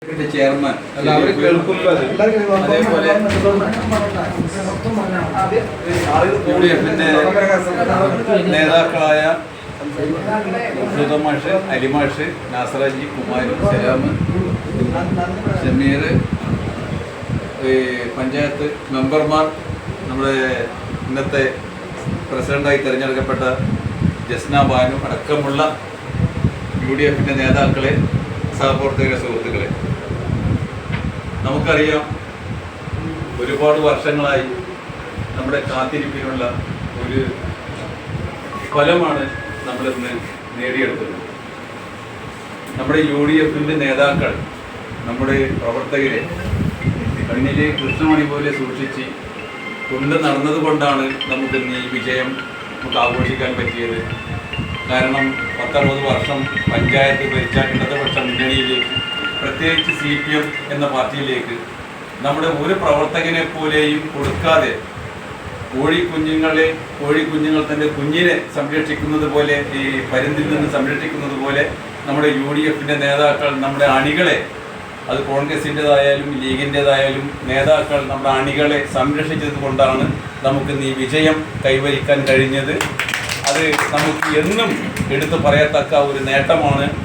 Chairman യുഡിഎഫിന്റെ നേതാക്കളായ സുധമാഷ്, അലിമാഷ്, നാസറാജി, കുമാരി, സലാമ്, ഷമീർ, പഞ്ചായത്ത് മെമ്പർമാർ, നമ്മുടെ ഇന്നത്തെ പ്രസിഡന്റായി തിരഞ്ഞെടുക്കപ്പെട്ട ജസ്ന ബാനു അടക്കമുള്ള യുഡിഎഫിന്റെ നേതാക്കളെ, സഹപ്രവർത്തകരെ, സുഹൃത്തുക്കളെ, നമുക്കറിയാം ഒരുപാട് വർഷങ്ങളായി നമ്മുടെ കാത്തിരിപ്പിനുള്ള ഒരു ഫലമാണ് നമ്മളിന്ന് നേടിയെടുത്തത്. നമ്മുടെ യുഡിഎഫിൻ്റെ നേതാക്കൾ നമ്മുടെ പ്രവർത്തകരെ കണ്ണിലെ കൃഷ്ണമണി പോലെ സൂക്ഷിച്ച് കൊണ്ട് നടന്നതുകൊണ്ടാണ് നമുക്കിന്ന് ഈ വിജയം നമുക്ക് ആഘോഷിക്കാൻ പറ്റിയത്. കാരണം 10-60 വർഷം പഞ്ചായത്ത് ഭരിച്ച ഇടതുപക്ഷ മുന്നണിയിലേക്ക്, പ്രത്യേകിച്ച് CPM എന്ന പാർട്ടിയിലേക്ക് നമ്മുടെ ഒരു പ്രവർത്തകനെ പോലെയും കൊടുക്കാതെ കോഴിക്കുഞ്ഞുങ്ങൾ തൻ്റെ കുഞ്ഞിനെ സംരക്ഷിക്കുന്നത് പോലെ, ഈ പരുന്തിൽ നിന്ന് സംരക്ഷിക്കുന്നത് പോലെ നമ്മുടെ യുഡിഎഫിൻ്റെ നേതാക്കൾ നമ്മുടെ അണികളെ, അത് കോൺഗ്രസിൻ്റെതായാലും ലീഗിൻ്റെതായാലും നേതാക്കൾ നമ്മുടെ അണികളെ സംരക്ഷിച്ചത് കൊണ്ടാണ് നമുക്കിന്ന് ഈ വിജയം കൈവരിക്കാൻ കഴിഞ്ഞത്. അത് നമുക്ക് എന്നും എടുത്തു പറയത്തക്ക ഒരു നേട്ടമാണ്.